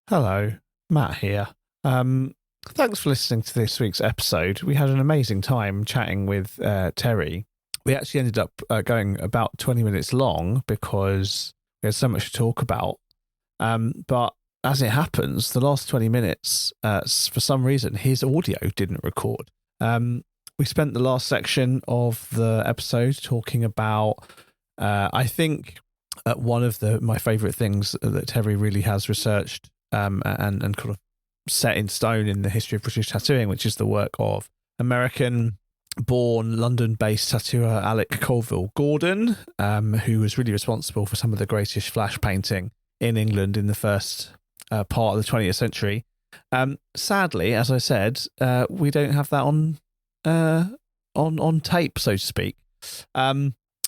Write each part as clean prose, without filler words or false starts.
Hello, Matt here. Thanks for listening to this week's episode. We had an amazing time chatting with Terry. We actually ended up going about 20 minutes long because we had so much to talk about. But as it happens, the last 20 minutes, for some reason, his audio didn't record. We spent the last section of the episode talking about, I think, one of my favourite things that Terry really has researched and kind of set in stone in the history of British tattooing, which is the work of American-born, London-based tattooer Alec Colville-Gordon, who was really responsible for some of the greatest flash painting in England in the first part of the 20th century. Sadly, as I said, we don't have that on tape, so to speak.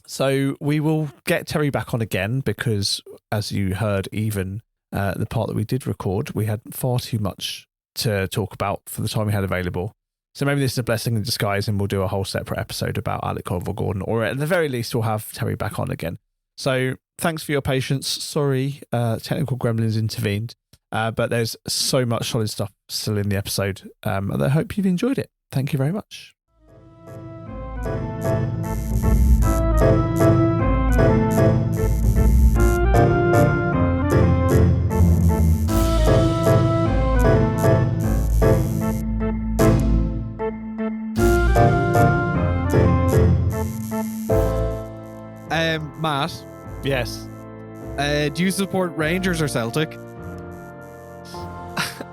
So we will get Terry back on again because, as you heard, even the part that we did record, we had far too much to talk about for the time we had available. So maybe this is a blessing in disguise and we'll do a whole separate episode about Alec Colville-Gordon, or at the very least we'll have Terry back on again. So thanks for your patience. Sorry, technical gremlins intervened, but there's so much solid stuff still in the episode, and I hope you've enjoyed it. Thank you very much. Matt, Yes. do you support Rangers or Celtic?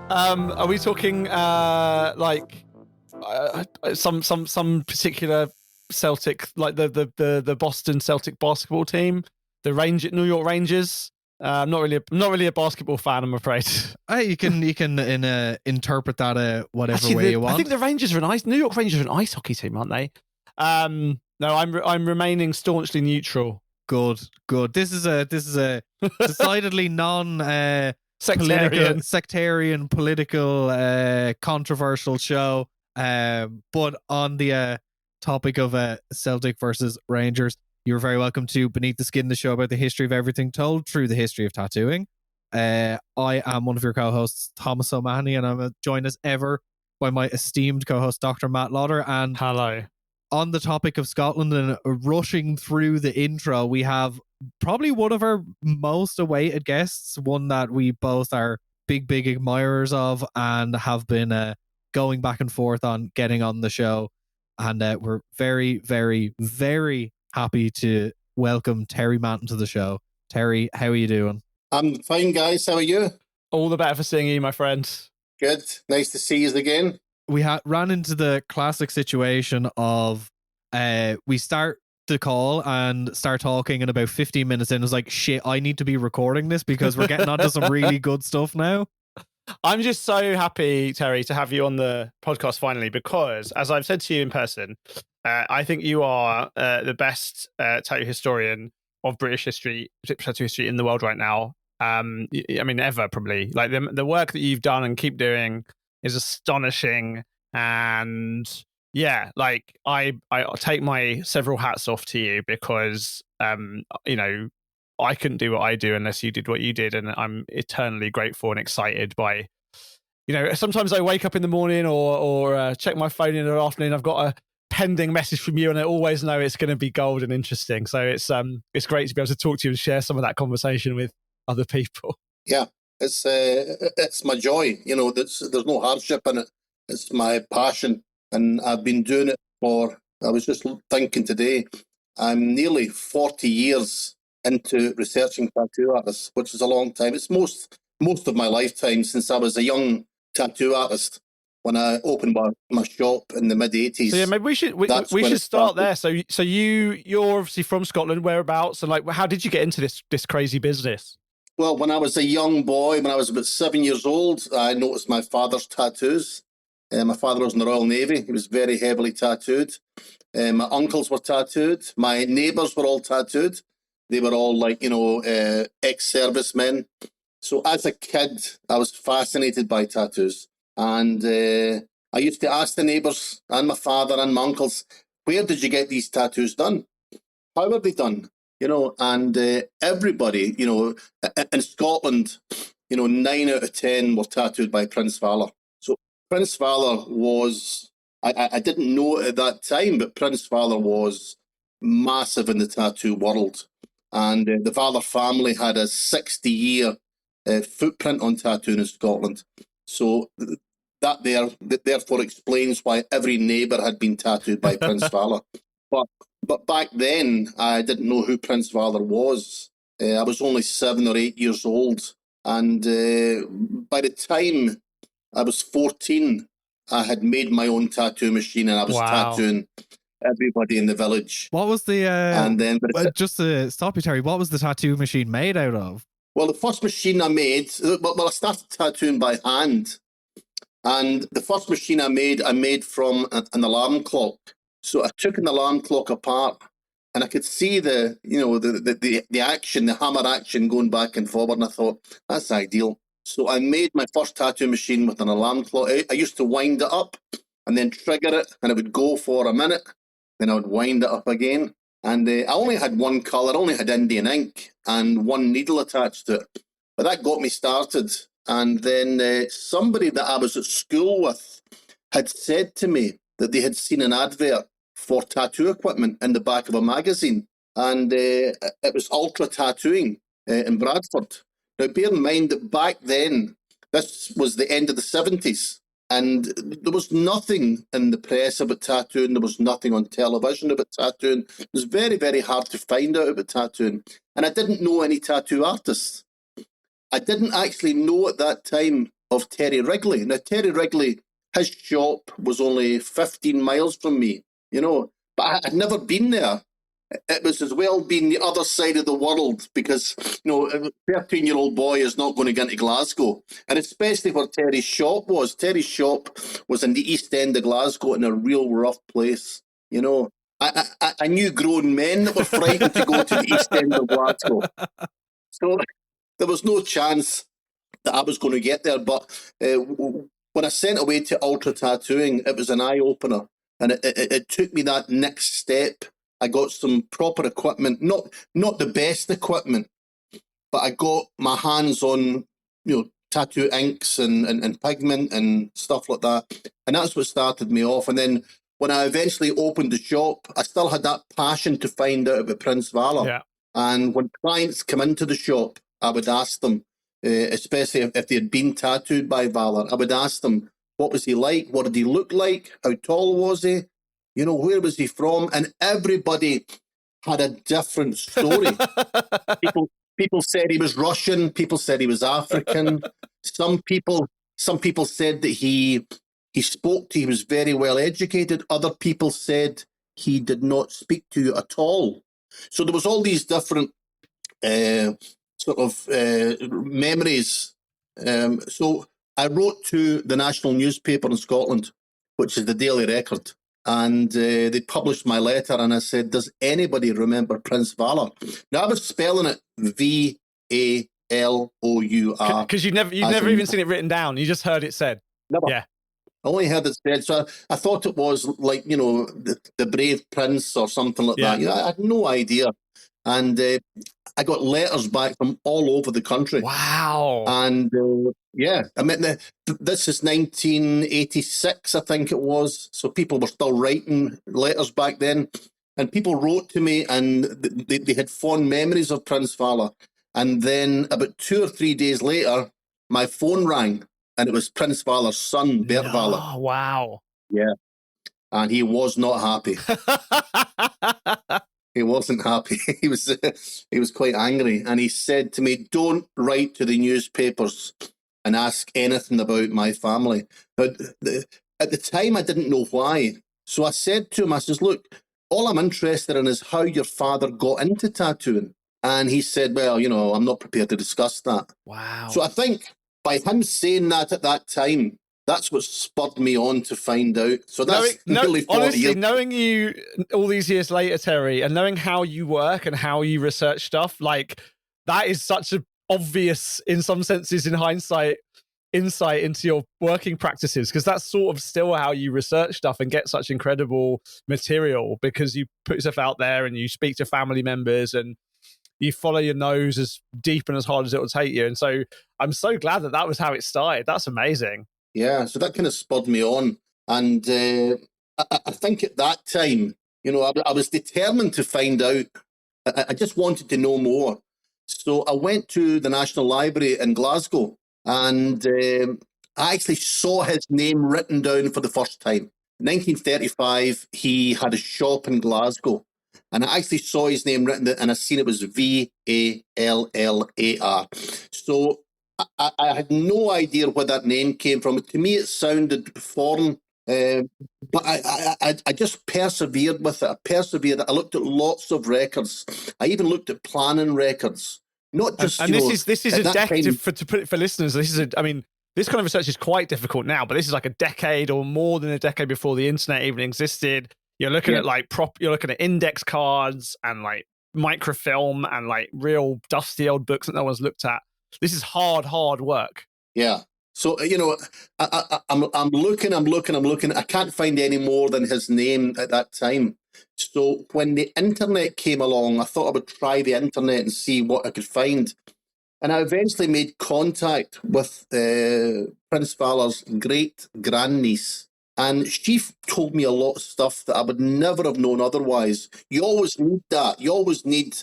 Are we talking some particular Celtic, like the Boston Celtic basketball team, the New York Rangers? I'm not really a basketball fan, I'm afraid. You can interpret that whatever Actually, way you want. I think the Rangers are New York Rangers are an ice hockey team, aren't they? No, I'm remaining staunchly neutral. Good. This is a decidedly non sectarian, political, controversial show. But on the topic of Celtic versus Rangers, you're very welcome to Beneath the Skin, the show about the history of everything told through the history of tattooing. I am one of your co-hosts, Thomas O'Mahony, and I'm joined as ever by my esteemed co-host, Dr. Matt Lauder. And hello. On the topic of Scotland and rushing through the intro, we have probably one of our most awaited guests, one that we both are big admirers of and have been going back and forth on getting on the show. And we're very, very, very happy to welcome Terry Manton to the show. Terry, how are you doing? I'm fine, guys. How are you? All the better for seeing you, my friend. Good. Nice to see you again. We ran into the classic situation of we start the call and start talking, and about 15 minutes in, it was like, shit, I need to be recording this because we're getting onto some really good stuff now. I'm just so happy, Terry, to have you on the podcast finally, because as I've said to you in person, I think you are the best tattoo historian of British history, tattoo history in the world right now. I mean, ever, probably. Like the work that you've done and keep doing is astonishing. And yeah, like I take my several hats off to you because, I couldn't do what I do unless you did what you did. And I'm eternally grateful and excited by, sometimes I wake up in the morning or check my phone in the afternoon. I've got a pending message from you and I always know it's going to be gold and interesting. So it's great to be able to talk to you and share some of that conversation with other people. Yeah, it's my joy. There's no hardship in it. It's my passion. And I've been doing it I was just thinking today, I'm nearly 40 years into researching tattoo artists, which is a long time. It's most of my lifetime since I was a young tattoo artist when I opened my shop in the mid-80s. So yeah, maybe we should start there. So you're obviously from Scotland, whereabouts, and like, how did you get into this crazy business? Well, when I was a young boy, when I was about 7 years old, I noticed my father's tattoos. My father was in the Royal Navy. He was very heavily tattooed. My uncles were tattooed. My neighbours were all tattooed. They were all ex-servicemen. So as a kid, I was fascinated by tattoos. And I used to ask the neighbours and my father and my uncles, where did you get these tattoos done? How were they done? And everybody, in Scotland, 9 out of 10 were tattooed by Prince Valor. So Prince Valor was, I didn't know it at that time, but Prince Valor was massive in the tattoo world. And the Valor family had a 60-year footprint on tattooing in Scotland. So that therefore explains why every neighbour had been tattooed by Prince Valor. But back then, I didn't know who Prince Valor was. I was only 7 or 8 years old. And by the time I was 14, I had made my own tattoo machine and I was tattooing everybody in the village. What was the... and then, just to stop you, Terry, what was the tattoo machine made out of? Well, the first machine I made... Well, I started tattooing by hand. And the first machine I made from an alarm clock. So I took an alarm clock apart and I could see the action, the hammer action going back and forward. And I thought, that's ideal. So I made my first tattoo machine with an alarm clock. I used to wind it up and then trigger it, and it would go for a minute. Then I would wind it up again. And I only had one colour, I only had Indian ink and one needle attached to it. But that got me started. And then somebody that I was at school with had said to me that they had seen an advert for tattoo equipment in the back of a magazine. And it was Ultra Tattooing in Bradford. Now, bear in mind that back then, this was the end of the 70s, and there was nothing in the press about tattooing. There was nothing on television about tattooing. It was very, very hard to find out about tattooing. And I didn't know any tattoo artists. I didn't actually know at that time of Terry Wrigley. Now, Terry Wrigley, his shop was only 15 miles from me, but I'd never been there. It was as well being the other side of the world because, a 13-year-old boy is not going to get into Glasgow. And especially where Terry's shop was. Terry's shop was in the East End of Glasgow in a real rough place. I knew grown men that were frightened to go to the East End of Glasgow. So there was no chance that I was going to get there. But when I sent away to Ultra Tattooing, it was an eye-opener. And it took me that next step. I got some proper equipment, not the best equipment, but I got my hands on, tattoo inks and pigment and stuff like that. And that's what started me off. And then when I eventually opened the shop, I still had that passion to find out about Prince Valor. Yeah. And when clients come into the shop, I would ask them, especially if they had been tattooed by Valor, I would ask them, what was he like? What did he look like? How tall was he? Where was he from? And everybody had a different story. People said he was Russian. People said he was African. Some people said that he he was very well educated. Other people said he did not speak to you at all. So there was all these different memories. So I wrote to the national newspaper in Scotland, which is the Daily Record. And they published my letter, and I said, does anybody remember Prince Valor? Now, I was spelling it V-A-L-O-U-R. Because you'd never even seen it written down. You just heard it said. Never. Yeah. I only heard it said. So I thought it was like, the Brave Prince or something like that. I had no idea. And I got letters back from all over the country. Wow. And this is 1986, I think it was. So people were still writing letters back then. And people wrote to me and they had fond memories of Prince Valor. And then about 2 or 3 days later, my phone rang and it was Prince Valor's son, Bert Valor. Oh, wow. Yeah. And he was not happy. He wasn't happy. He was quite angry. And he said to me, don't write to the newspapers and ask anything about my family. But at the time, I didn't know why. So I said to him, I says, look, all I'm interested in is how your father got into tattooing. And he said, well, I'm not prepared to discuss that. Wow. So I think by him saying that at that time, that's what spurred me on to find out. So that's nearly 40 honestly, years. Knowing you all these years later, Terry, and knowing how you work and how you research stuff, like that is such an obvious, in some senses, in hindsight, insight into your working practices, because that's sort of still how you research stuff and get such incredible material, because you put yourself out there and you speak to family members and you follow your nose as deep and as hard as it will take you. And so I'm so glad that was how it started. That's amazing. Yeah, so that kind of spurred me on. And I think at that time, I was determined to find out. I just wanted to know more. So I went to the National Library in Glasgow, and I actually saw his name written down for the first time. In 1935, he had a shop in Glasgow, and I actually saw his name written there, and I seen it was Vallar. So I had no idea where that name came from. To me, it sounded foreign. But I just persevered with it. I looked at lots of records. I even looked at planning records. Not just and this is a decade to put it for listeners. This kind of research is quite difficult now, but this is like a decade or more than a decade before the internet even existed. You're looking at you're looking at index cards and like microfilm and like real dusty old books that no one's looked at. This is hard work. Yeah. So, I'm looking. I can't find any more than his name at that time. So when the internet came along, I thought I would try the internet and see what I could find. And I eventually made contact with Prince Vallar's great-grandniece. And she told me a lot of stuff that I would never have known otherwise. You always need that. You always need,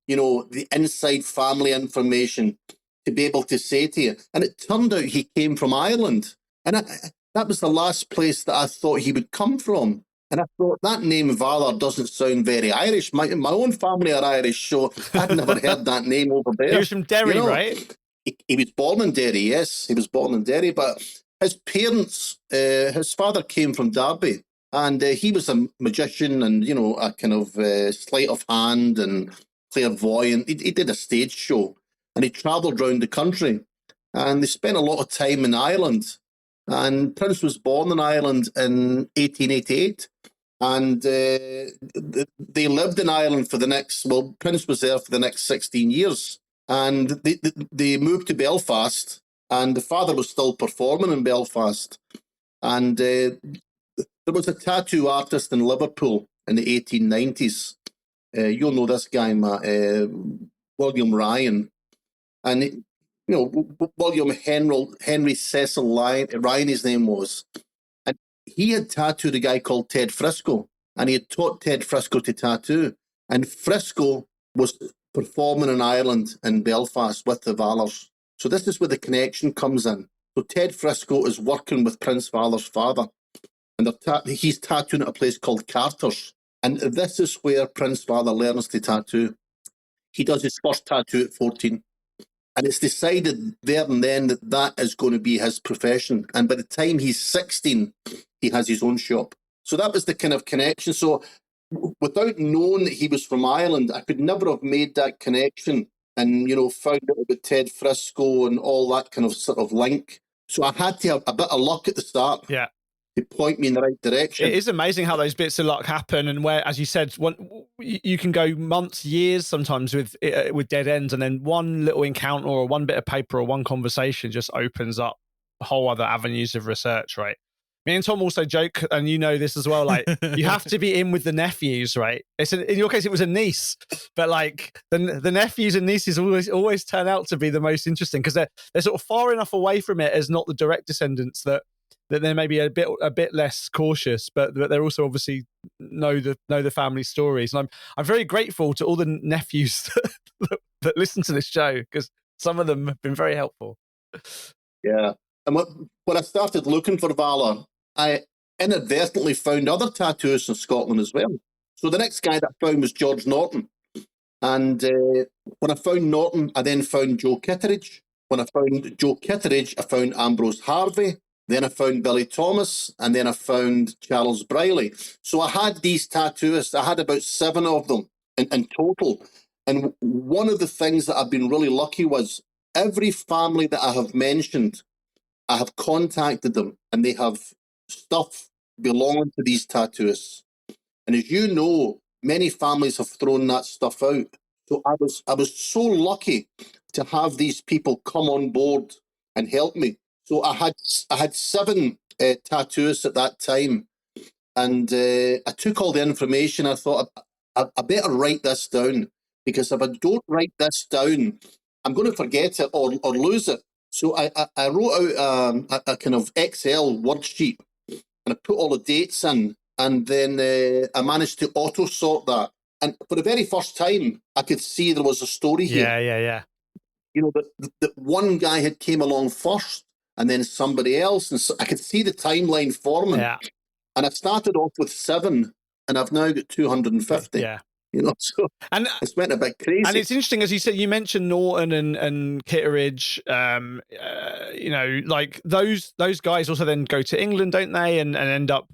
the inside family information to be able to say to you. And it turned out he came from Ireland. And that was the last place that I thought he would come from. And I thought, that name Vallar doesn't sound very Irish. My own family are Irish, so I'd never heard that name over there. He was from Derry, right? He was born in Derry, yes. He was born in Derry. But his parents, his father came from Derby. And he was a magician and, a kind of sleight of hand and clairvoyant. He did a stage show. And he travelled around the country, and they spent a lot of time in Ireland. And Prince was born in Ireland in 1888, and they lived in Ireland for Prince was there for the next 16 years. And they moved to Belfast, and the father was still performing in Belfast. And there was a tattoo artist in Liverpool in the 1890s. You'll know this guy, William Ryan. And, William Henry Cecil Ryan, his name was. And he had tattooed a guy called Ted Frisco. And he had taught Ted Frisco to tattoo. And Frisco was performing in Ireland in Belfast with the Vallars. So this is where the connection comes in. So Ted Frisco is working with Prince Vallar's father. And he's tattooing at a place called Carter's. And this is where Prince Vallar learns to tattoo. He does his first tattoo at 14. And it's decided there and then that is going to be his profession. And by the time he's 16, he has his own shop. So that was the kind of connection. So without knowing that he was from Ireland, I could never have made that connection and, found out about Ted Frisco and all that kind of sort of link. So I had to have a bit of luck at the start. Yeah. To point me in the right direction. It is amazing how those bits of luck happen, and where, as you said, you can go months, years sometimes with dead ends, and then one little encounter or one bit of paper or one conversation just opens up whole other avenues of research, right? Me and Tom also joke, and you know this as well, like you have to be in with the nephews, right? In your case, it was a niece, but like the nephews and nieces always turn out to be the most interesting because they're sort of far enough away from it as not the direct descendants that they may be a bit less cautious, but they're also obviously know the family stories. And I'm very grateful to all the nephews that listen to this show because some of them have been very helpful. Yeah, and when I started looking for Vallar, I inadvertently found other tattooists in Scotland as well. So the next guy that I found was George Norton, and when I found Norton, I then found Joe Kitteridge. When I found Joe Kitteridge, I found Ambrose Harvey. Then I found Billy Thomas, and then I found Charles Briley. So I had these tattooists. I had about 7 of them in total. And one of the things that I've been really lucky was every family that I have mentioned, I have contacted them, and they have stuff belonging to these tattooists. And as you know, many families have thrown that stuff out. So I was so lucky to have these people come on board and help me. So I had 7 tattooists at that time, and I took all the information. I thought I better write this down because if I don't write this down, I'm going to forget it or lose it. So I wrote out a kind of Excel worksheet, and I put all the dates in, and then I managed to auto sort that. And for the very first time, I could see there was a story here. Yeah. You know, that one guy had came along first, and then somebody else, and so I could see the timeline forming. Yeah. And I started off with 7, and I've now got 250. Yeah. You know, so it's went a bit crazy. And it's interesting, as you said, you mentioned Norton and Kitteridge. You know, like those guys also then go to England, don't they, and end up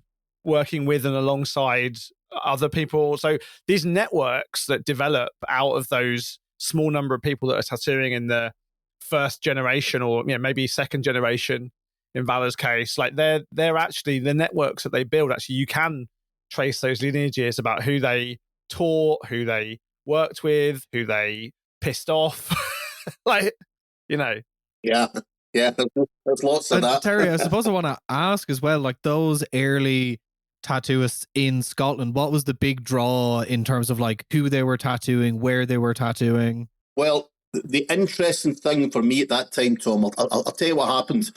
working with and alongside other people. So these networks that develop out of those small number of people that are tattooing in the first generation, or maybe second generation in Valor's case, like they're actually the networks that they build. Actually, you can trace those lineages about who they taught, who they worked with, who they pissed off. Like, Yeah, there's lots of that. Terry, I suppose I want to ask as well, like those early tattooists in Scotland, what was the big draw in terms of like who they were tattooing, where they were tattooing? Well, the interesting thing for me at that time, Tom, I'll tell you what happened.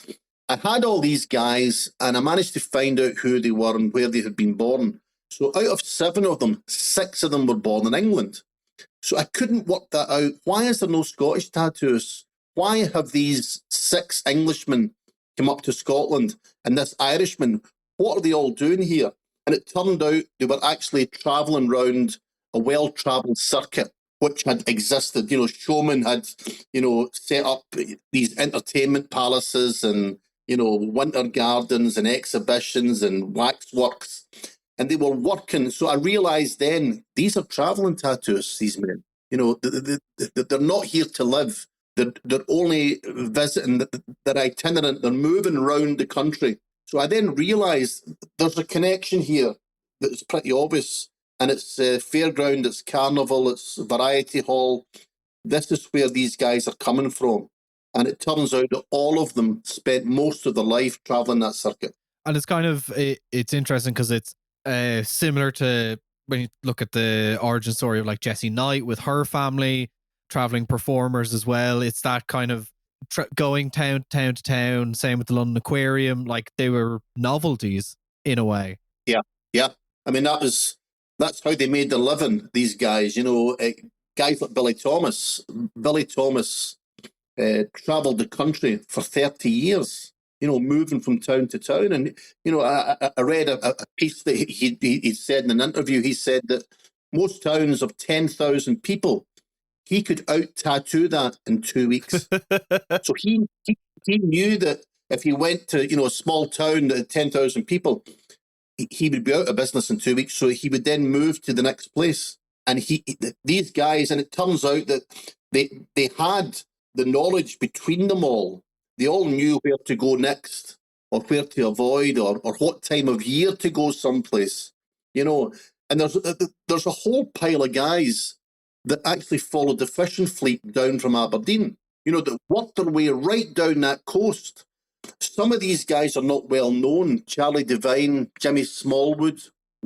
I had all these guys, and I managed to find out who they were and where they had been born. So out of 7 of them, 6 of them were born in England. So I couldn't work that out. Why is there no Scottish tattooists? Why have these 6 Englishmen come up to Scotland and this Irishman? What are they all doing here? And it turned out they were actually travelling round a well-travelled circuit which had existed. Showmen had, set up these entertainment palaces and, winter gardens and exhibitions and waxworks. And they were working. So I realised then, these are travelling tattooists, these men. They're not here to live. They're only visiting, they're itinerant, they're moving around the country. So I then realised there's a connection here that's pretty obvious. And it's fairground, it's carnival, it's variety hall. This is where these guys are coming from. And it turns out that all of them spent most of their life travelling that circuit. And it's kind of, it's interesting because it's similar to when you look at the origin story of like Jessie Knight with her family, traveling performers as well. It's that kind of going town to town. Same with the London Aquarium. Like they were novelties in a way. Yeah. I mean, that's how they made their living, these guys. Guys like Billy Thomas. Billy Thomas travelled the country for 30 years, moving from town to town. And, I read a piece that he said in an interview. He said that most towns of 10,000 people, he could out-tattoo that in 2 weeks. So he knew that if he went to, a small town of 10,000 people, he would be out of business in 2 weeks. So he would then move to the next place. And these guys, and it turns out that they had the knowledge between them all. They all knew where to go next, or where to avoid, or what time of year to go someplace. And there's a whole pile of guys that actually followed the fishing fleet down from Aberdeen, that worked their way right down that coast. Some of these guys are not well known. Charlie Devine, Jimmy Smallwood,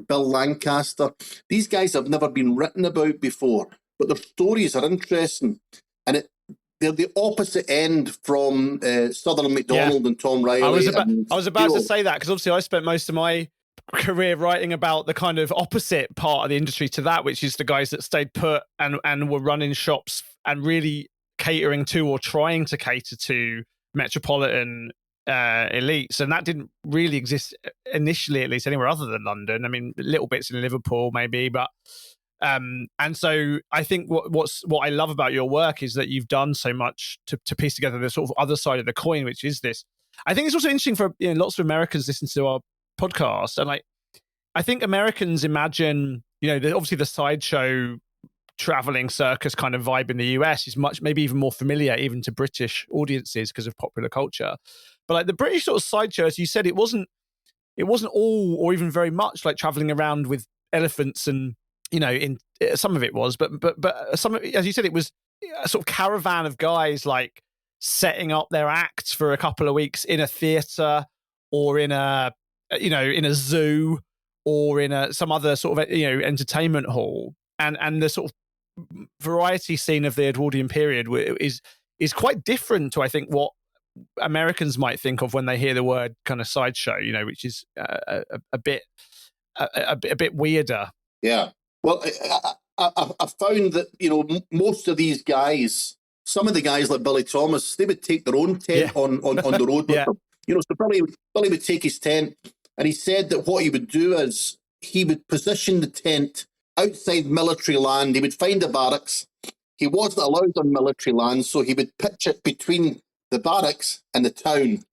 Bill Lancaster. These guys have never been written about before, but their stories are interesting. And they're the opposite end from Sutherland MacDonald and Tom Riley. I was about to say that, because obviously I spent most of my career writing about the kind of opposite part of the industry to that, which is the guys that stayed put and were running shops and really catering to, or trying to cater to, metropolitan elites. And that didn't really exist initially, at least anywhere other than London. I mean, little bits in Liverpool maybe, but and so I think what I love about your work is that you've done so much to piece together the sort of other side of the coin, which is this. I think it's also interesting for lots of Americans listen to our podcast, and like I think Americans imagine obviously the sideshow traveling circus kind of vibe in the US is much, maybe even more familiar even to British audiences because of popular culture. But like the British sort of sideshow, as you said, it wasn't all or even very much like traveling around with elephants and in some of it was, but some of it, as you said, it was a sort of caravan of guys like setting up their acts for a couple of weeks in a theatre or in a zoo or in some other sort of entertainment hall, and the sort of variety scene of the Edwardian period is quite different to, I think, what Americans might think of when they hear the word kind of sideshow, which is a bit weirder. Yeah. Well, I found that, most of these guys, some of the guys like Billy Thomas, they would take their own tent on the road with them. So Billy would take his tent, and he said that what he would do is he would position the tent outside military land. He would find a barracks. He wasn't allowed on military land, so he would pitch it between the barracks and the town.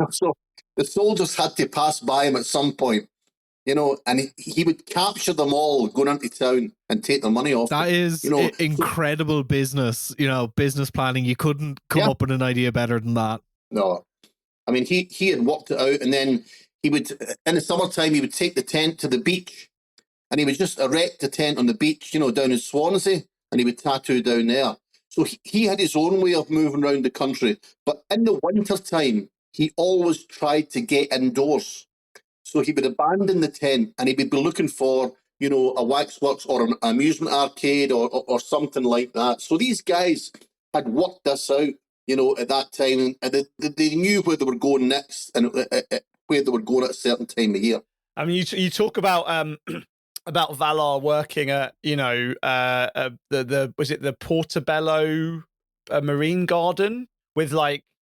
So the soldiers had to pass by him at some point. And he would capture them all going into town and take their money off That them. is incredible business, business planning. You couldn't come up with an idea better than that. No. I mean, he had worked it out, and then he would, in the summertime, he would take the tent to the beach, and he would just erect the tent on the beach, down in Swansea, and he would tattoo down there. So he had his own way of moving around the country. But in the wintertime, he always tried to get indoors. So he would abandon the tent, and he would be looking for, a waxworks or an amusement arcade or something like that. So these guys had worked this out, at that time, and they knew where they were going next and where they were going at a certain time of year. I mean, you talk about Valar working at, was it the Portobello Marine Garden with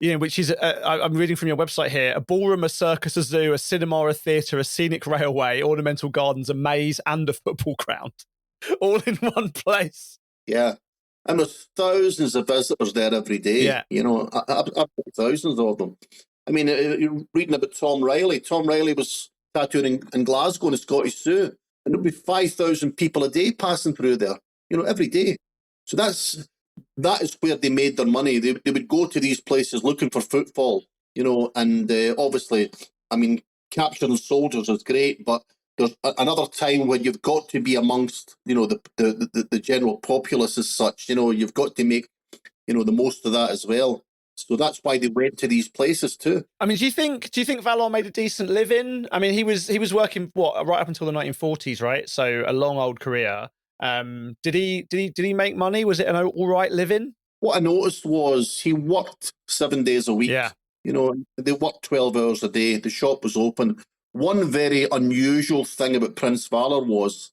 which is, I'm reading from your website here, a ballroom, a circus, a zoo, a cinema, a theatre, a scenic railway, ornamental gardens, a maze, and a football ground, all in one place. Yeah. And there's thousands of visitors there every day. Yeah. Thousands of them. I mean, you're reading about Tom Riley. Tom Riley was tattooing in Glasgow in a Scottish Zoo, and there'd be 5,000 people a day passing through there, every day. So that is where they made their money. They would go to these places looking for footfall, and obviously, I mean, capturing soldiers is great, but there's another time when you've got to be amongst, the general populace as such. You've got to make, the most of that as well. So that's why they went to these places too. I mean, do you think Valar made a decent living? I mean, he was working right up until the 1940s, right? So a long old career. Did he make money? Was it an all right living? What I noticed was he worked 7 days a week. Yeah. They worked 12 hours a day. The shop was open. One very unusual thing about Prince Valar was,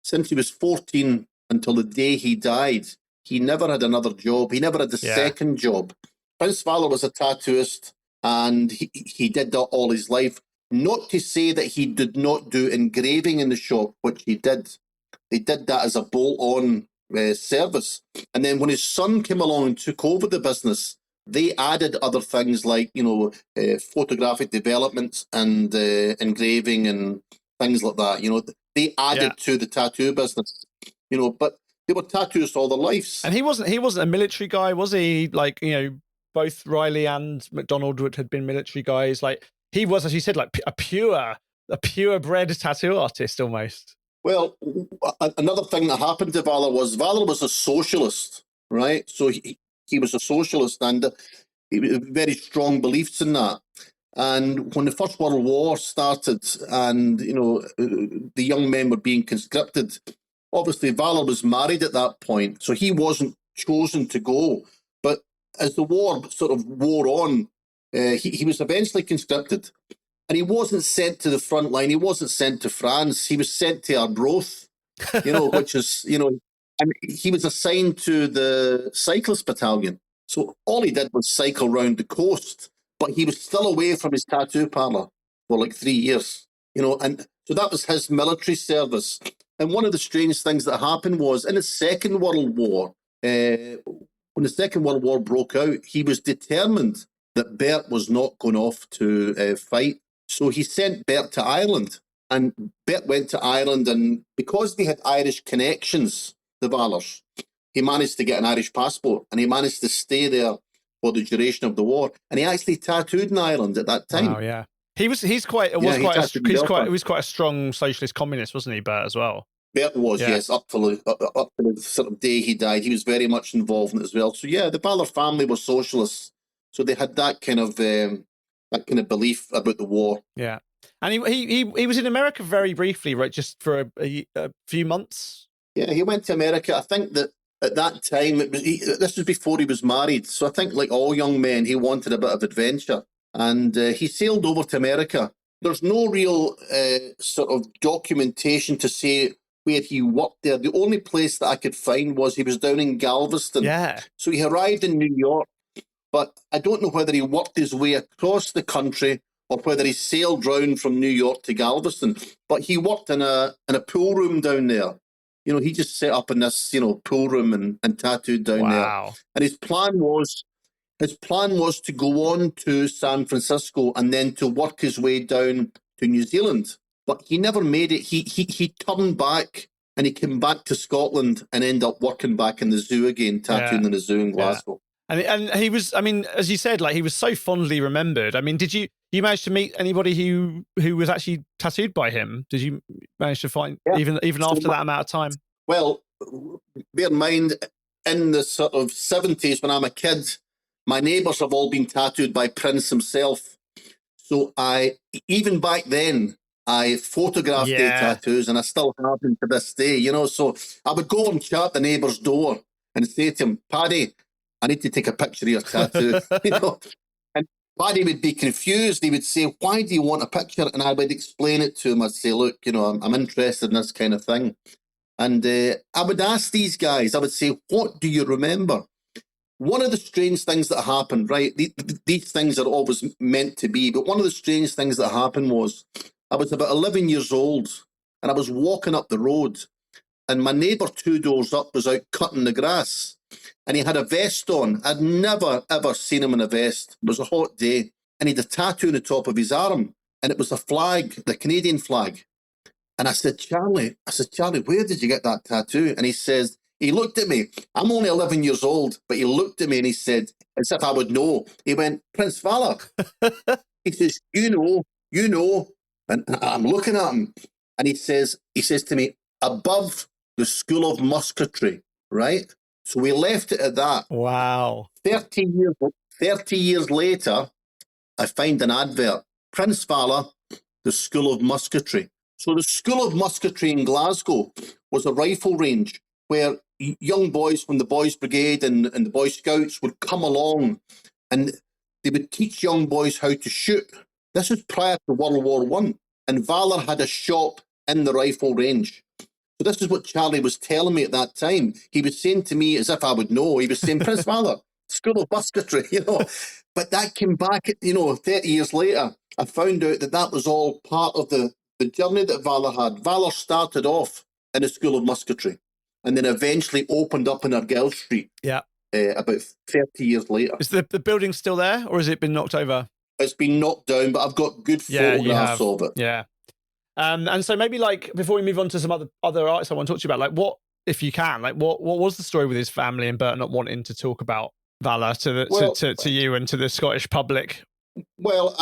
since he was 14 until the day he died, he never had another job. He never had a second job. Prince Valar was a tattooist, and he did that all his life. Not to say that he did not do engraving in the shop, which he did. They did that as a bolt-on service. And then when his son came along and took over the business, they added other things like, photographic developments and engraving and things like that. They added to the tattoo business, but they were tattooists all their lives. And he wasn't a military guy, was he? Both Riley and MacDonald had been military guys. He was, as you said, a purebred tattoo artist almost. Well, another thing that happened to Valar was a socialist, right? So he was a socialist, and he had very strong beliefs in that. And when the First World War started and, the young men were being conscripted, obviously Valar was married at that point, so he wasn't chosen to go. But as the war sort of wore on, he was eventually conscripted. And he wasn't sent to the front line. He wasn't sent to France. He was sent to Arbroath, which is, and he was assigned to the cyclist battalion. So all he did was cycle round the coast, but he was still away from his tattoo parlour for 3 years, and so that was his military service. And one of the strange things that happened was in the Second World War, when the Second World War broke out, he was determined that Bert was not going off to fight. So he sent Bert to Ireland, and Bert went to Ireland, and because they had Irish connections, the Valars, he managed to get an Irish passport, and he managed to stay there for the duration of the war. And he actually tattooed in Ireland at that time. Oh yeah, he was quite a strong socialist communist, wasn't he, Bert, as well? Bert was, yes, up to the sort of day he died. He was very much involved in it as well. So yeah, the Valar family were socialists, so they had that kind of belief about the war. Yeah, and he was in America very briefly, right? Just for a few months. Yeah, he went to America. I think that at that time, this was before he was married. So I think, like all young men, he wanted a bit of adventure. And he sailed over to America. There's no real sort of documentation to say where he worked there. The only place that I could find was he was down in Galveston. Yeah. So he arrived in New York, but I don't know whether he worked his way across the country or whether he sailed round from New York to Galveston. But he worked in a pool room down there. You know, he just set up in this, pool room and tattooed down there. And his plan was to go on to San Francisco and then to work his way down to New Zealand. But he never made it. He turned back and he came back to Scotland and ended up working back in the zoo again, tattooing in the zoo in Glasgow. And he was, I mean, as you said, like he was so fondly remembered. I mean, did you manage to meet anybody who was actually tattooed by him? Did you manage to find even after that amount of time? Well, bear in mind, in the sort of 70s when I'm a kid, my neighbours have all been tattooed by Prince himself. So even back then, I photographed their tattoos and I still have them to this day, So I would go and chat at the neighbour's door and say to him, Paddy, I need to take a picture of your tattoo, And Paddy would be confused. He would say, why do you want a picture? And I would explain it to him. I'd say, look, I'm interested in this kind of thing. And I would ask these guys, I would say, what do you remember? One of the strange things that happened, right? These things are always meant to be, but one of the strange things that happened was I was about 11 years old and I was walking up the road and my neighbour 2 doors up was out cutting the grass and he had a vest on. I'd never, ever seen him in a vest. It was a hot day and he had a tattoo on the top of his arm and it was a flag, the Canadian flag. And I said, Charlie, where did you get that tattoo? And he looked at me. I'm only 11 years old, but he looked at me and he said, as if I would know. He went, Prince Valor. He says, you know. And I'm looking at him. And he says to me, above the School of Musketry, right? So we left it at that. Wow. 30 years later, I find an advert. Prince Valor, the School of Musketry. So the School of Musketry in Glasgow was a rifle range where young boys from the Boys Brigade and the Boy Scouts would come along and they would teach young boys how to shoot. This was prior to World War I, and Valor had a shop in the rifle range. So this is what Charlie was telling me at that time. He was saying to me, as if I would know, he was saying, Prince Valor, School of Musketry, But that came back, 30 years later. I found out that was all part of the journey that Valor had. Valor started off in the School of Musketry and then eventually opened up in Argyll Street. Yeah. About 30 years later. Is the building still there or has it been knocked over? It's been knocked down, but I've got good photographs of it. Yeah. And so maybe like before we move on to some other artists I want to talk to you about, like what, if you can, like what was the story with his family and Bert not wanting to talk about Valor to you and to the Scottish public? Well,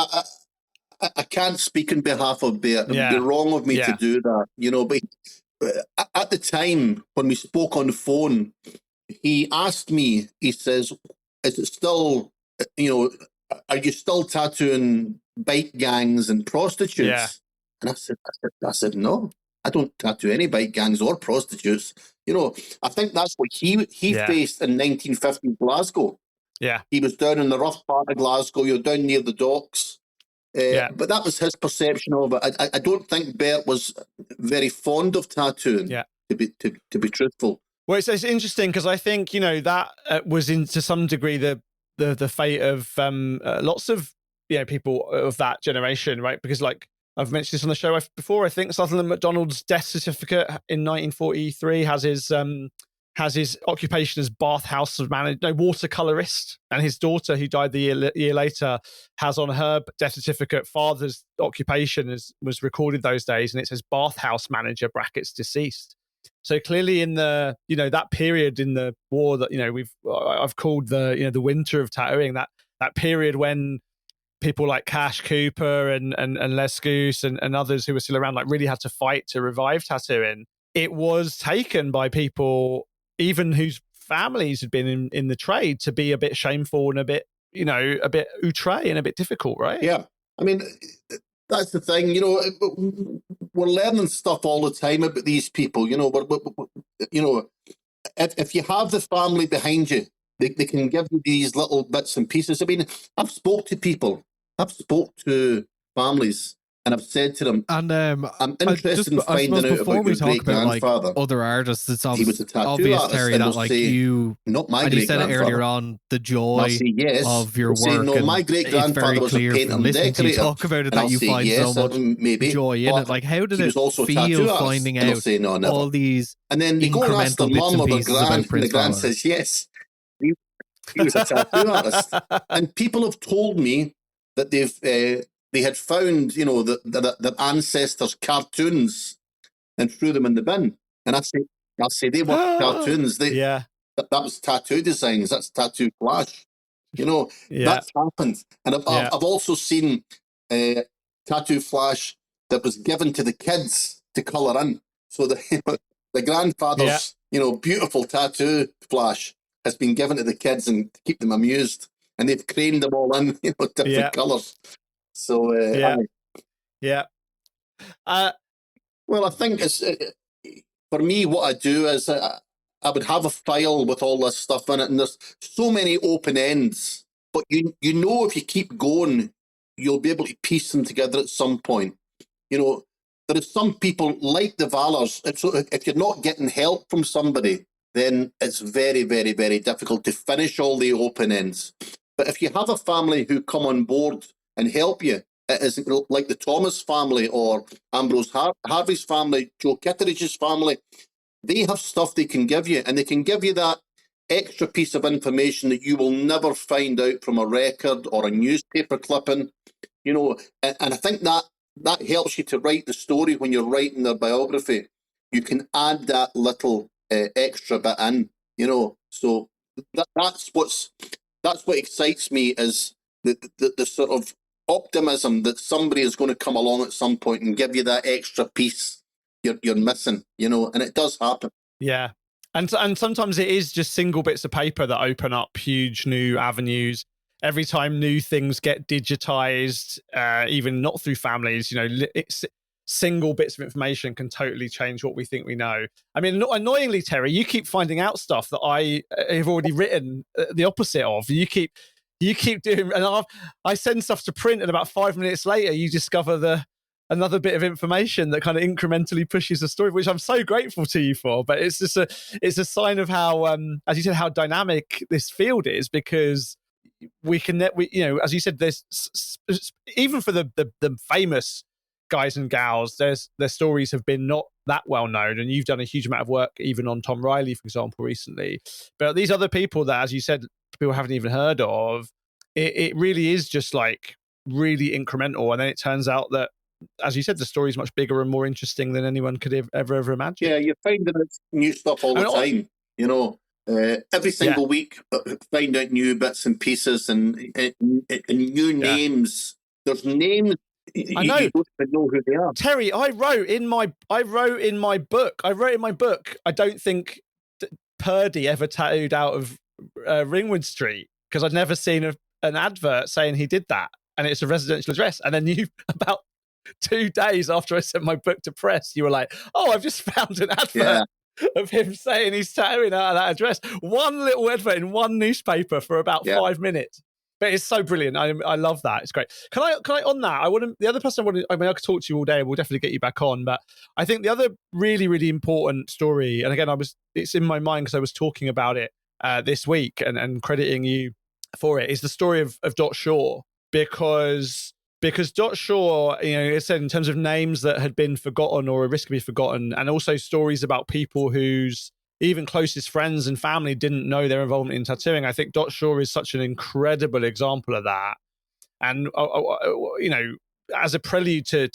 I can't speak on behalf of Bert. It would be wrong of me to do that, but at the time when we spoke on the phone, he asked me, he says, is it still, are you still tattooing bike gangs and prostitutes? Yeah. And I said, no, I don't tattoo any bike gangs or prostitutes. I think that's what he faced in 1950 Glasgow. Yeah. He was down in the rough part of Glasgow, you're down near the docks. But that was his perception of it. I don't think Bert was very fond of tattooing, to be truthful. Well, it's interesting because I think, that was to some degree the fate of lots of people of that generation, right? Because like I've mentioned this on the show before, I think Sutherland MacDonald's death certificate in 1943 has his occupation as bathhouse manager, watercolorist, and his daughter, who died the year later, has on her death certificate father's occupation was recorded those days, and it says bathhouse manager (deceased). So clearly, in the that period in the war that I've called the winter of tattooing, that period when people like Cash Cooper and Les Goose and others who were still around really had to fight to revive tattooing. It was taken by people even whose families had been in the trade to be a bit shameful and a bit outre and a bit difficult, right? Yeah. I mean, that's the thing. We're learning stuff all the time about these people. If you have the family behind you, they can give you these little bits and pieces. I mean, I've spoke to people, I've spoke to families, and I've said to them, and I'm interested in finding out about your great-grandfather. Other artists, it's he was a tattoo obvious, artist, Terry, and that they'll say, not my and you said it great-grandfather. earlier on, the joy say, yes. of your They'll work. say, no, my great-grandfather was a painter and decorator. You talk about it, that you find yes, so much maybe, joy in it. Like, how did it also feel finding out say, no, never. all these and then they go and ask their mum or their gran, and the gran says, yes, he was a tattoo artist. And people have told me that they had found, their ancestors' cartoons and threw them in the bin. And I'll say they weren't cartoons. That was tattoo designs. That's tattoo flash. That's happened. And I've also seen tattoo flash that was given to the kids to colour in. So the grandfather's, beautiful tattoo flash has been given to the kids and to keep them amused. And they've craned them all in, different colours. So, well, I think it's for me. What I do is I would have a file with all this stuff in it, and there's so many open ends. But if you keep going, you'll be able to piece them together at some point. There are some people like the Valors. If you're not getting help from somebody, then it's very, very, very difficult to finish all the open ends. But if you have a family who come on board and help you, it is like the Thomas family or Ambrose Harvey's family, Joe Kitteridge's family. They have stuff they can give you, and they can give you that extra piece of information that you will never find out from a record or a newspaper clipping. And I think that helps you to write the story when you're writing their biography. You can add that little extra bit in, So that's what excites me, is the sort of optimism that somebody is going to come along at some point and give you that extra piece you're missing, and it does happen. Yeah. And sometimes it is just single bits of paper that open up huge new avenues. Every time new things get digitized, even not through families, it's single bits of information can totally change what we think we know. I mean, annoyingly, Terry, you keep finding out stuff that I have already written the opposite of. You keep doing, and I send stuff to print, and about 5 minutes later, you discover another bit of information that kind of incrementally pushes the story, which I'm so grateful to you for. But it's just a sign of how, as you said, how dynamic this field is, because we as you said, there's even for the famous guys and gals, their stories have been not that well known, and you've done a huge amount of work even on Tom Riley, for example, recently. But these other people that, as you said, people haven't even heard of, it really is just like really incremental, and then it turns out that, as you said, the story is much bigger and more interesting than anyone could have ever imagined. Yeah, you're finding new stuff all the time. Every single week, find out new bits and pieces and new names. There's names. I know. You don't even know who they are. Terry, I wrote in my book. I don't think Purdy ever tattooed out of Ringwood Street, because I'd never seen an advert saying he did that, and it's a residential address. And then about 2 days after I sent my book to press, you were like, "Oh, I've just found an advert of him saying he's tattooing out of that address." One little advert in one newspaper for about 5 minutes. But it's so brilliant. I love that. It's great. Can I on that? The other person I could talk to you all day. We'll definitely get you back on. But I think the other really, really important story, and again, it's in my mind because I was talking about it this week and crediting you for it, is the story of Dot Shaw, because Dot Shaw, it said in terms of names that had been forgotten or at risk of being forgotten, and also stories about people whose even closest friends and family didn't know their involvement in tattooing. I think Dot Shaw is such an incredible example of that. And, as a prelude to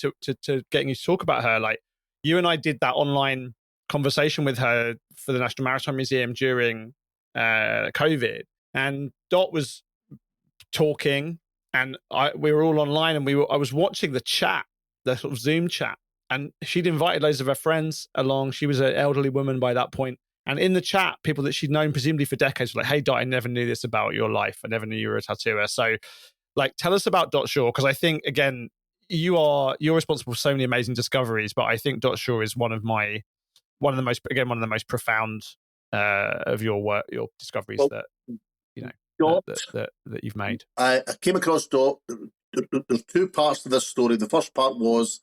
getting you to talk about her, like, you and I did that online conversation with her for the National Maritime Museum during COVID. And Dot was talking, and we were all online, and I was watching the chat, the sort of Zoom chat, and she'd invited loads of her friends along. She was an elderly woman by that point. And in the chat, people that she'd known presumably for decades were like, "Hey, Dot, I never knew this about your life. I never knew you were a tattooer." So, like, tell us about Dot Shaw, because I think, again, you're responsible for so many amazing discoveries, but I think Dot Shaw is one of the most profound of your work, your discoveries that you've made. I came across Dot. There's two parts to this story. The first part was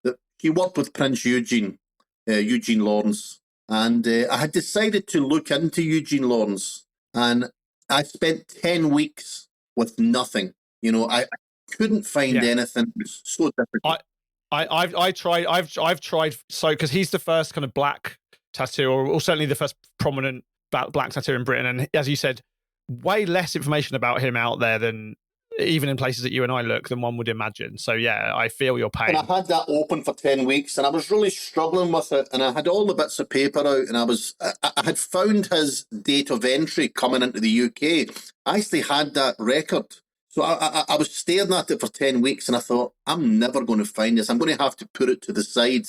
that he worked with Prince Eugene Lawrence, and I had decided to look into Eugene Lawrence, and I spent 10 weeks with nothing. I couldn't find anything. It was so difficult. I've tried, so because he's the first kind of black tattoo, or certainly the first prominent black tattoo in Britain, and as you said, way less information about him out there than even in places that you and I look than one would imagine. So yeah, I feel your pain. And I had that open for 10 weeks, and I was really struggling with it, and I had all the bits of paper out, and I had found his date of entry coming into the UK. I actually had that record. So I was staring at it for 10 weeks, and I thought, I'm never going to find this. I'm going to have to put it to the side.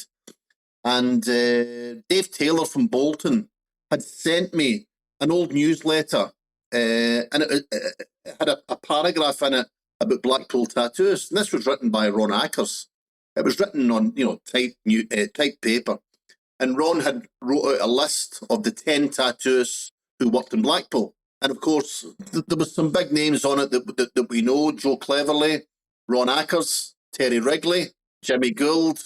And Dave Taylor from Bolton had sent me an old newsletter, and it had a paragraph in it about Blackpool tattoos. And this was written by Ron Ackers. It was written on typed paper. And Ron had wrote out a list of the 10 tattooists who worked in Blackpool. And of course, there was some big names on it that we know: Joe Cleverly, Ron Ackers, Terry Wrigley, Jimmy Gould,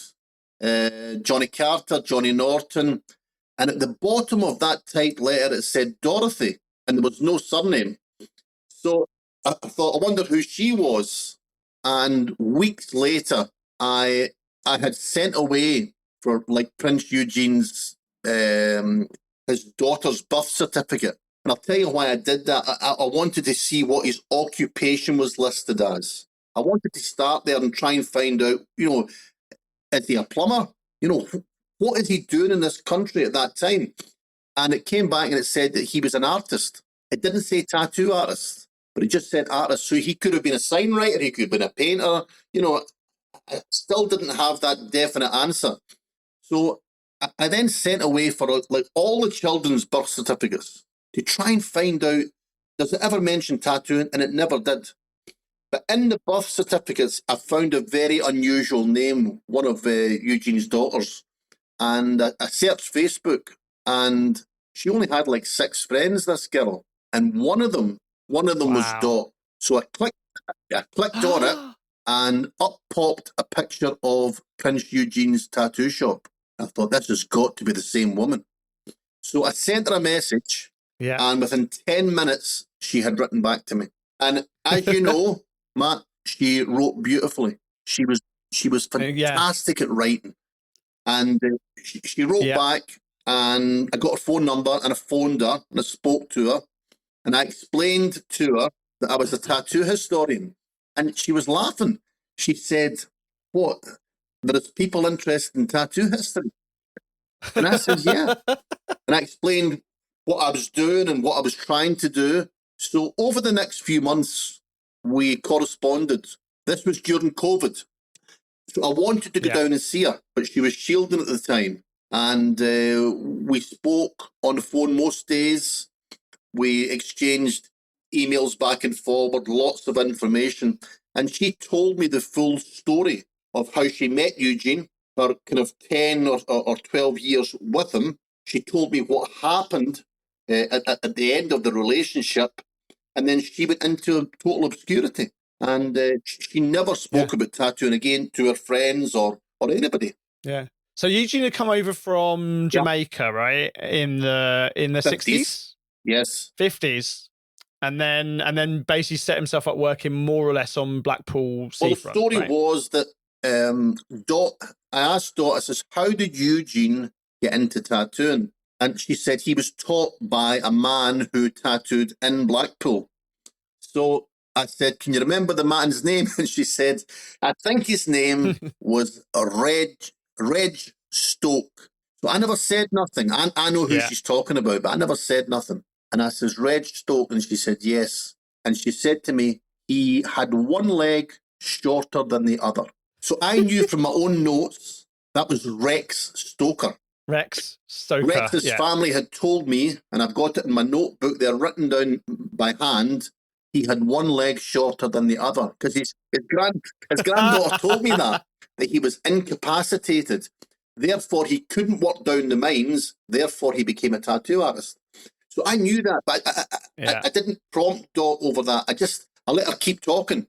Johnny Carter, Johnny Norton. And at the bottom of that typed letter, it said Dorothy, and there was no surname. So I thought, I wonder who she was. And weeks later, I had sent away for Prince Eugene's his daughter's birth certificate. And I'll tell you why I did that. I wanted to see what his occupation was listed as. I wanted to start there and try and find out, is he a plumber? What is he doing in this country at that time? And it came back and it said that he was an artist. It didn't say tattoo artist, but it just said artist. So he could have been a sign writer, he could have been a painter. I still didn't have that definite answer. So I then sent away for all the children's birth certificates to try and find out, does it ever mention tattooing? And it never did. But in the birth certificates, I found a very unusual name, one of Eugene's daughters. And I searched Facebook, and she only had 6 friends, this girl. And one of them was Dot. So I clicked on it, and up popped a picture of Prince Eugene's tattoo shop. I thought, this has got to be the same woman. So I sent her a message. Yeah. And within 10 minutes, she had written back to me. And as you know, Matt, she wrote beautifully. She was fantastic at writing. And she wrote back, and I got her phone number, and I phoned her, and I spoke to her, and I explained to her that I was a tattoo historian. And she was laughing. She said, what? There is people interested in tattoo history? And I said, yeah. And I explained what I was doing and what I was trying to do. So over the next few months, we corresponded. This was during COVID. So I wanted to go down and see her, but she was shielding at the time. And we spoke on the phone most days. We exchanged emails back and forward, lots of information. And she told me the full story of how she met Eugene, her kind of 10 or 12 years with him. She told me what happened at the end of the relationship, and then she went into total obscurity. And she never spoke about tattooing again to her friends or anybody. Yeah. So Eugene had come over from Jamaica, right? In the 60s? Yes. 50s. And then basically set himself up working more or less on Blackpool seafront. Well, the story was that I asked Dot, I says, how did Eugene get into tattooing? And she said he was taught by a man who tattooed in Blackpool. So I said, can you remember the man's name? And she said, I think his name was Reg Stoke. So I never said nothing. I know who she's talking about, but I never said nothing. And I says, Reg Stoke. And she said, yes. And she said to me, he had one leg shorter than the other. So I knew from my own notes that was Rex Stoker. Rex Stoker. Rex's family had told me, and I've got it in my notebook there written down by hand, he had one leg shorter than the other because his granddaughter told me that he was incapacitated. Therefore, he couldn't work down the mines. Therefore, he became a tattoo artist. So I knew that, but I didn't prompt Dot over that. I let her keep talking.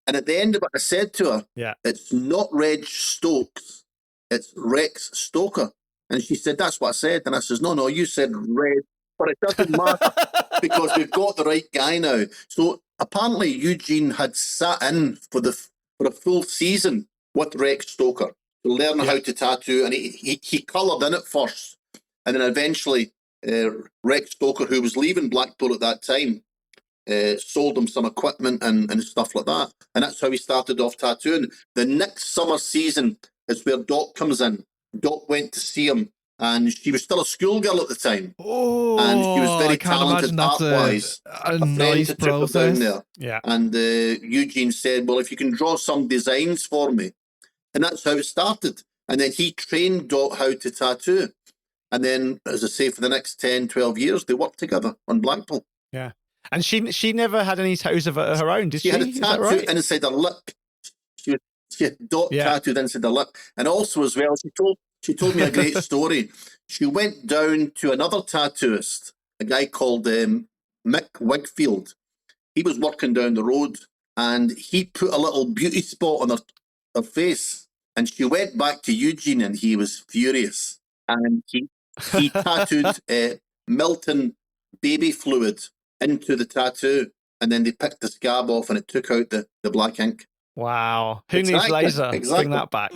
And at the end of it, I said to her, it's not Reg Stokes, it's Rex Stoker. And she said, that's what I said. And I says, no, you said Reg. But it doesn't matter because we've got the right guy now. So apparently Eugene had sat in for a full season with Rex Stoker to learn how to tattoo. And he coloured in at first. And then eventually Rex Stoker, who was leaving Blackpool at that time, sold him some equipment and stuff like that. And that's how he started off tattooing. The next summer season is where Dot comes in. Dot went to see him, and she was still a schoolgirl at the time. Oh, and she was very talented art-wise. A nice process. Down there. Yeah. And Eugene said, well, if you can draw some designs for me. And that's how it started. And then he trained Dot how to tattoo. And then, as I say, for the next 10, 12 years, they worked together on Blackpool. Yeah. And she never had any tattoos of her own, did she? She had a tattoo inside her lip. She had Dot tattooed inside her lip. And also as well, she told me a great story. She went down to another tattooist, a guy called Mick Wigfield. He was working down the road and he put a little beauty spot on her face. And she went back to Eugene and he was furious. And he tattooed Milton baby fluid into the tattoo. And then they picked the scab off and it took out the black ink. Wow. Who needs laser? Bring that back.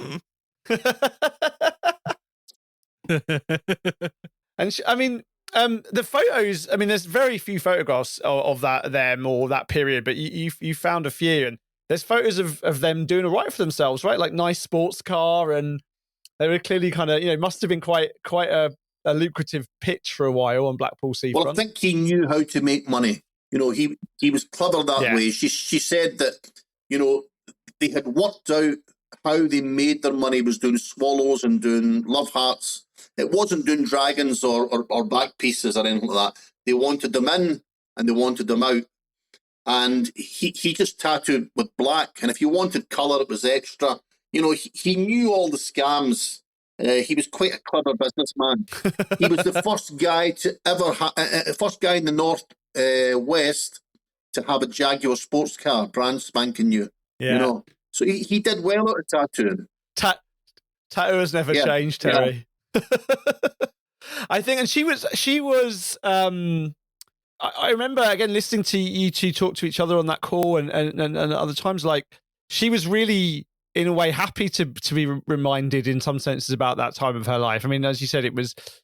And the photos, there's very few photographs of them or that period, but you found a few, and there's photos of them doing all right for themselves, right? Like nice sports car, and they were clearly kind of, must have been quite a lucrative pitch for a while on Blackpool Seafront. Well, I think he knew how to make money. He was clever that way. She said that, they had worked out how they made their money was doing swallows and doing love hearts. It wasn't doing dragons or back pieces or anything like that. They wanted them in and they wanted them out. And he just tattooed with black. And if you wanted colour, it was extra. He knew all the scams. He was quite a clever businessman. He was the first guy to ever first guy in the North West to have a Jaguar sports car, brand spanking new. Yeah. So he did well at tattooing. Tattoo never changed, Terry. Yeah. I think, and she was. I remember again listening to you two talk to each other on that call, and other times, like she was really, in a way, happy to be reminded in some senses about that time of her life. As you said,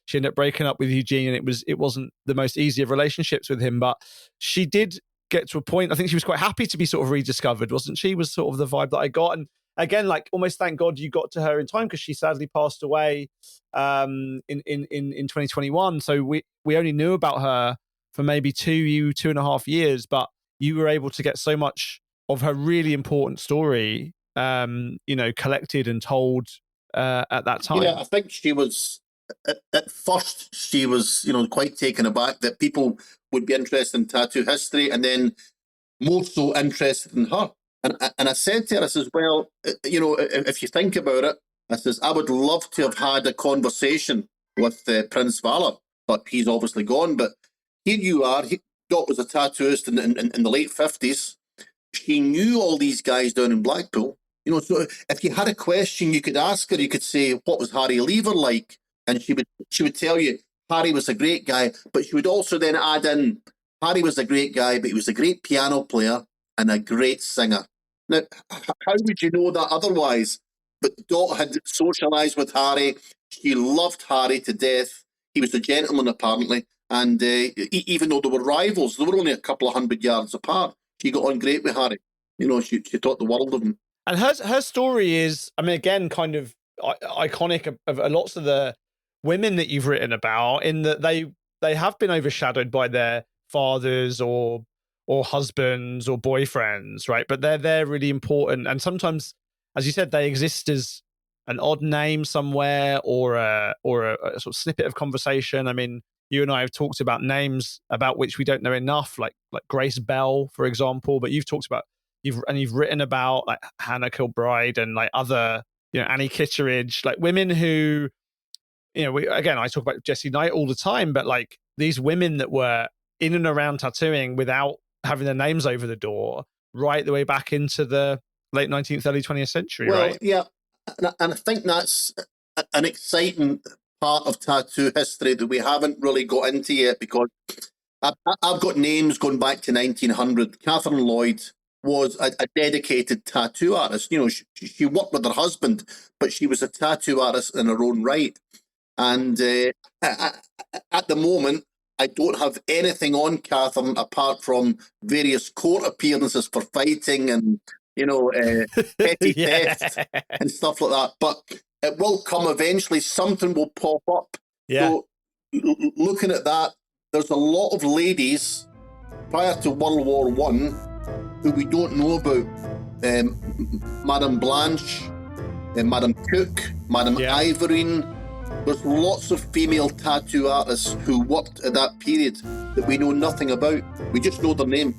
she ended up breaking up with Eugene, and it wasn't the most easy of relationships with him, but she did get to a point. I think she was quite happy to be sort of rediscovered, wasn't she? Was sort of the vibe that I got. And again, like almost thank God you got to her in time, because she sadly passed away in 2021. So we only knew about her for maybe 2.5 years, but you were able to get so much of her really important story, collected and told at that time. Yeah, I think she was, at first, she was, quite taken aback that people would be interested in tattoo history, and then more so interested in her. And I said to her, I says, well, if you think about it, I says, I would love to have had a conversation with Prince Valor, but he's obviously gone. But here you are. Dot was a tattooist in the late 50s. She knew all these guys down in Blackpool. So if you had a question, you could ask her. You could say, what was Harry Lever like? And she would tell you, Harry was a great guy. But she would also then add in, Harry was a great guy, but he was a great piano player and a great singer. Now, how would you know that otherwise? But Dot had socialised with Harry. She loved Harry to death. He was a gentleman, apparently. And even though they were rivals, they were only a couple of 100 yards apart. She got on great with Harry. She thought the world of him. And her story is, again, kind of iconic of lots of the women that you've written about, in that they have been overshadowed by their fathers or husbands or boyfriends, right? But they're really important. And sometimes, as you said, they exist as an odd name somewhere or a sort of snippet of conversation. you and I have talked about names about which we don't know enough, like Grace Bell, for example. But you've talked about you've written about like Hannah Kilbride and like other, Annie Kitteridge, like women who, I talk about Jessie Knight all the time, but like these women that were in and around tattooing without having their names over the door, right the way back into the late 19th, early 20th century, right? Yeah, and I think that's an exciting part of tattoo history that we haven't really got into yet, because I've got names going back to 1900. Catherine Lloyd was a dedicated tattoo artist. She worked with her husband, but she was a tattoo artist in her own right. And at the moment, I don't have anything on Catherine apart from various court appearances for fighting and, petty theft and stuff like that. But it will come eventually. Something will pop up. Yeah. So looking at that, there's a lot of ladies prior to World War I who we don't know about. Madame Blanche, Madame Cook, Madame Ivorine. There's lots of female tattoo artists who worked at that period that we know nothing about. We just know their name.